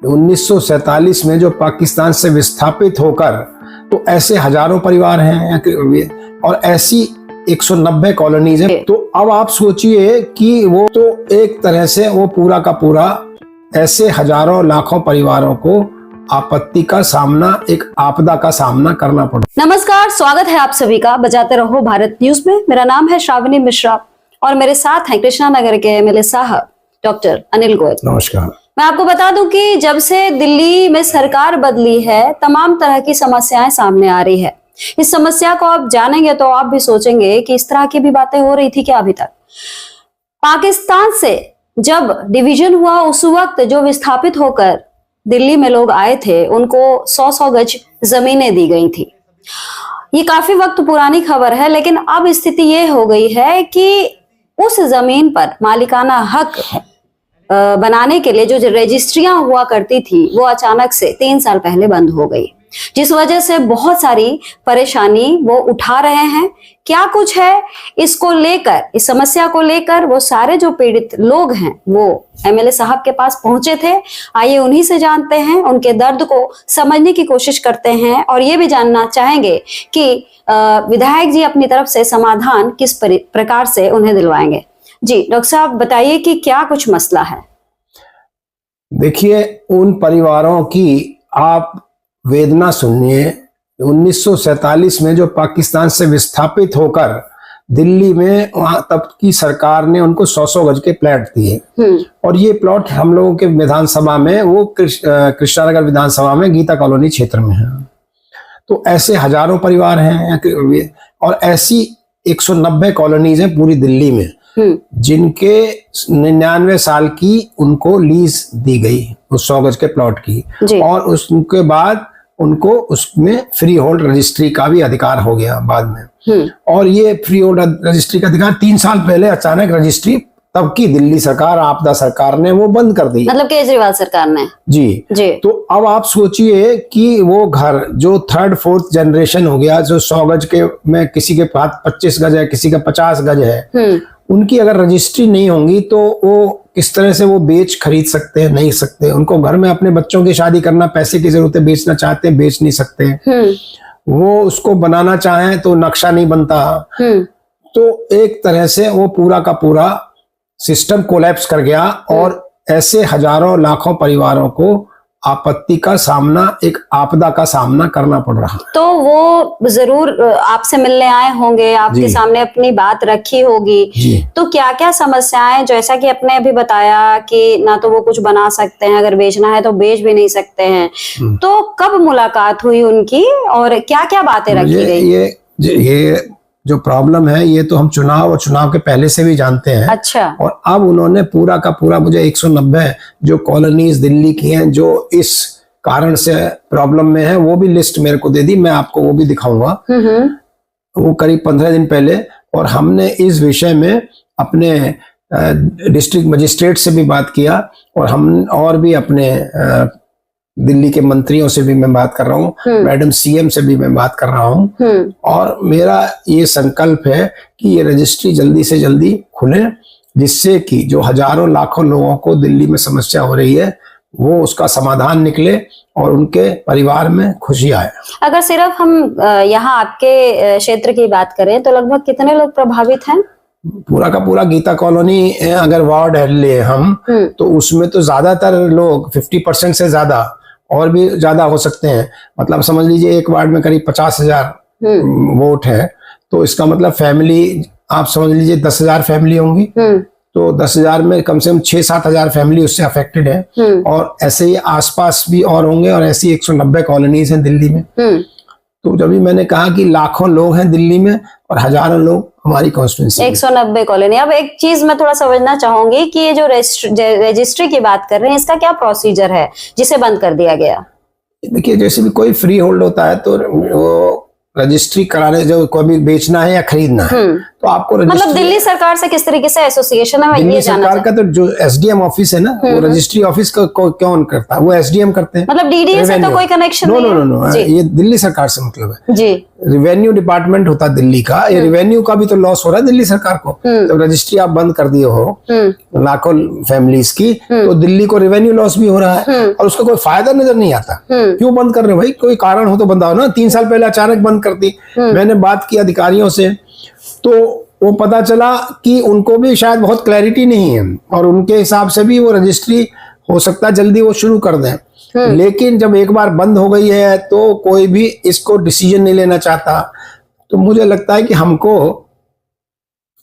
1947 में जो पाकिस्तान से विस्थापित होकर, तो ऐसे हजारों परिवार हैं और ऐसी 190 कॉलोनीज हैं। तो अब आप सोचिए कि वो तो एक तरह से वो पूरा का पूरा ऐसे हजारों लाखों परिवारों को आपत्ति का सामना, एक आपदा का सामना करना पड़ा। नमस्कार, स्वागत है आप सभी का बजाते रहो भारत न्यूज में। मेरा नाम है श्रावणी मिश्रा और मेरे साथ हैं कृष्णा नगर के एमएलए साहब डॉक्टर अनिल गोयल। नमस्कार। मैं आपको बता दूं कि जब से दिल्ली में सरकार बदली है, तमाम तरह की समस्याएं सामने आ रही है। इस समस्या को आप जानेंगे तो आप भी सोचेंगे कि इस तरह की भी बातें हो रही थी क्या अभी तक। पाकिस्तान से जब डिवीजन हुआ, उस वक्त जो विस्थापित होकर दिल्ली में लोग आए थे, उनको 100-100 गज जमीनें दी गई थी। ये काफी वक्त पुरानी खबर है, लेकिन अब स्थिति ये हो गई है कि उस जमीन पर मालिकाना हक बनाने के लिए जो रजिस्ट्रियां हुआ करती थी, वो अचानक से 3 साल पहले बंद हो गई, जिस वजह से बहुत सारी परेशानी वो उठा रहे हैं। क्या कुछ है इसको लेकर, इस समस्या को लेकर वो सारे जो पीड़ित लोग हैं वो एमएलए साहब के पास पहुंचे थे। आइए उन्हीं से जानते हैं, उनके दर्द को समझने की कोशिश करते हैं और ये भी जानना चाहेंगे कि विधायक जी अपनी तरफ से समाधान किस प्रकार से उन्हें दिलवाएंगे। जी डॉक्टर साहब, बताइए कि क्या कुछ मसला है। देखिए, उन परिवारों की आप वेदना सुनिए। 1947 में जो पाकिस्तान से विस्थापित होकर दिल्ली में, वहां तब की सरकार ने उनको 100-100 गज के प्लॉट दिए और ये प्लॉट हम लोगों के विधानसभा में, वो कृष्णानगर विधानसभा में गीता कॉलोनी क्षेत्र में है। तो ऐसे हजारों परिवार हैं और ऐसी 190 कॉलोनीज हैं पूरी दिल्ली में, जिनके 99 साल की उनको लीज दी गई उस 100 गज के प्लॉट की, और उसके बाद उनको उसमें फ्री होल्ड रजिस्ट्री का भी अधिकार हो गया बाद में। और ये फ्री होल्ड रजिस्ट्री का अधिकार 3 साल पहले अचानक रजिस्ट्री तब की दिल्ली सरकार, आपदा सरकार ने वो बंद कर दी, मतलब केजरीवाल सरकार ने। जी। तो अब आप सोचिए कि वो घर जो 3rd-4th जनरेशन हो गया, जो 100 गज के में किसी के पास 25 गज है, किसी का 50 गज है, उनकी अगर रजिस्ट्री नहीं होंगी तो वो किस तरह से वो बेच खरीद सकते हैं? नहीं सकते। उनको घर में अपने बच्चों की शादी करना, पैसे की जरूरत है, बेचना चाहते हैं, बेच नहीं सकते। वो उसको बनाना चाहें तो नक्शा नहीं बनता। तो एक तरह से वो पूरा का पूरा सिस्टम कोलैप्स कर गया और ऐसे हजारों लाखों परिवारों को आपत्ति का सामना, एक आपदा का सामना करना पड़ रहा है। तो वो जरूर आपसे मिलने आए होंगे, आपके सामने अपनी बात रखी होगी। तो क्या क्या समस्याएं, जैसा कि आपने अभी बताया कि ना तो वो कुछ बना सकते हैं, अगर बेचना है तो बेच भी नहीं सकते हैं, तो कब मुलाकात हुई उनकी और क्या क्या बातें रखी गई? ये जो प्रॉब्लम है, ये तो हम चुनाव और चुनाव के पहले से भी जानते हैं। अच्छा। और अब उन्होंने पूरा का पूरा मुझे 190 जो कॉलोनीज दिल्ली की हैं जो इस कारण से प्रॉब्लम में है, वो भी लिस्ट मेरे को दे दी। मैं आपको वो भी दिखाऊंगा। वो करीब 15 दिन पहले, और हमने इस विषय में अपने डिस्ट्रिक्ट मजिस्ट्रेट से भी बात किया और हम और भी अपने दिल्ली के मंत्रियों से भी मैं बात कर रहा हूँ, मैडम सीएम से भी मैं बात कर रहा हूँ। और मेरा ये संकल्प है कि ये रजिस्ट्री जल्दी से जल्दी खुले, जिससे कि जो हजारों लाखों लोगों को दिल्ली में समस्या हो रही है, वो उसका समाधान निकले और उनके परिवार में खुशी आए। अगर सिर्फ हम यहाँ आपके क्षेत्र की बात करें तो लगभग कितने लोग प्रभावित हैं? पूरा का पूरा गीता कॉलोनी अगर वार्ड ले हम, तो उसमें तो ज्यादातर लोग 50% से ज्यादा, और भी ज्यादा हो सकते हैं। मतलब समझ लीजिए एक वार्ड में करीब 50,000 वोट है, तो इसका मतलब फैमिली आप समझ लीजिए 10,000 फैमिली होंगी। तो 10,000 में कम से कम 6-7 हजार फैमिली उससे अफेक्टेड है। और ऐसे ही आसपास भी और होंगे, और ऐसी 190 कॉलोनीज हैं दिल्ली में। तो जब भी मैंने कहा कि लाखों लोग हैं दिल्ली में और हजारों लोग हमारी कॉन्स्टिट्यूंसी 190 कॉलोनी। अब एक चीज मैं थोड़ा समझना चाहूंगी कि ये जो रजिस्ट्री की बात कर रहे हैं, इसका क्या प्रोसीजर है जिसे बंद कर दिया गया? देखिए, जैसे भी कोई फ्री होल्ड होता है तो वो रजिस्ट्री कराने, जो कोई भी बेचना है या खरीदना है, तो आपको मतलब दिल्ली सरकार से किस तरीके से एसोसिएशन है, मैं दिल्ली ये जानना सरकार का तो जो एसडीएम ऑफिस है ना, वो रजिस्ट्री ऑफिस का कौन करता है? वो एसडीएम करते हैं। मतलब डीडीए से तो Revenue। कोई कनेक्शन नो नहीं नो है? नो नो, जी ये दिल्ली सरकार से मतलब है। जी रिवेन्यू डिपार्टमेंट होता है दिल्ली का, ये रिवेन्यू का भी तो लॉस हो रहा है दिल्ली सरकार को। जब रजिस्ट्री आप बंद कर दिए हो लाखों फैमिलीज की, तो दिल्ली को रिवेन्यू लॉस भी हो रहा है और उसका कोई फायदा नजर नहीं आता। क्यों बंद कर रहे हो भाई? कोई कारण हो तो बंद आओ ना। 3 साल पहले अचानक बंद कर दी। मैंने बात की अधिकारियों से, तो वो पता चला कि उनको भी शायद बहुत क्लैरिटी नहीं है और उनके हिसाब से भी वो रजिस्ट्री हो सकता है जल्दी वो शुरू कर दें। लेकिन जब एक बार बंद हो गई है तो कोई भी इसको डिसीजन नहीं लेना चाहता। तो मुझे लगता है कि हमको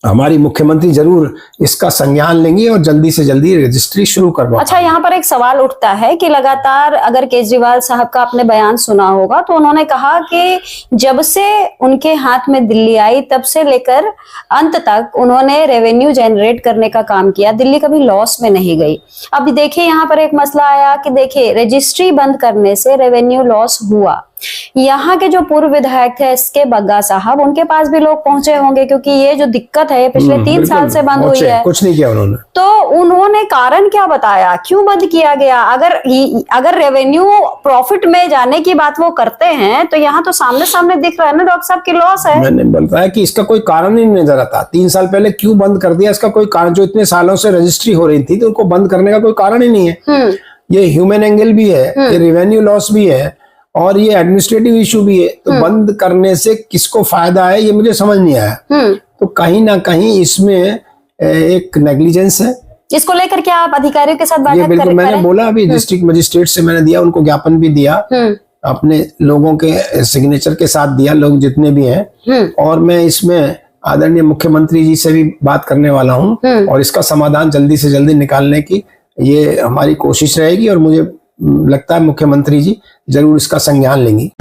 हमारी मुख्यमंत्री जरूर इसका संज्ञान लेंगी और जल्दी से जल्दी रजिस्ट्री शुरू करवा। अच्छा, यहाँ पर एक सवाल उठता है कि लगातार अगर केजरीवाल साहब का आपने बयान सुना होगा तो उन्होंने कहा कि जब से उनके हाथ में दिल्ली आई तब से लेकर अंत तक उन्होंने रेवेन्यू जनरेट करने का काम किया, दिल्ली कभी लॉस में नहीं गई। अब देखिए यहाँ पर एक मसला आया कि देखिए रजिस्ट्री बंद करने से रेवेन्यू लॉस हुआ। यहाँ के जो पूर्व विधायक थे एसके बग्गा साहब, उनके पास भी लोग पहुंचे होंगे क्योंकि ये जो दिक्कत है पिछले 3 साल से बंद हुई है। कुछ नहीं किया उन्होंने। तो उन्होंने कारण क्या बताया, क्यों बंद किया गया? अगर रेवेन्यू प्रॉफिट में जाने की बात वो करते हैं तो यहाँ तो सामने सामने दिख रहा है ना डॉक्टर साहब की लॉस है। मैंने बताया कि इसका कोई कारण ही नहीं नजर आता। 3 साल पहले क्यों बंद कर दिया, इसका कोई कारण, जो इतने सालों से रजिस्ट्री हो रही थी तो उनको बंद करने का कोई कारण ही नहीं है। ये ह्यूमन एंगल भी है, ये रेवेन्यू लॉस भी है और ये एडमिनिस्ट्रेटिव इशू भी है। तो बंद करने से किसको फायदा है ये मुझे समझ नहीं आया। तो कहीं ना कहीं इसमें एक नेग्लिजेंस है। इसको लेकर क्या आप अधिकारियों के साथ ये बात बिल्कुल मैंने बोला, अभी डिस्ट्रिक्ट मजिस्ट्रेट से मैंने दिया, उनको ज्ञापन भी दिया, अपने लोगों के सिग्नेचर के साथ दिया, लोग जितने भी हैं। और मैं इसमें आदरणीय मुख्यमंत्री जी से भी बात करने वाला हूं और इसका समाधान जल्दी से जल्दी निकालने की ये हमारी कोशिश रहेगी और मुझे लगता है मुख्यमंत्री जी जरूर इसका संज्ञान लेंगी।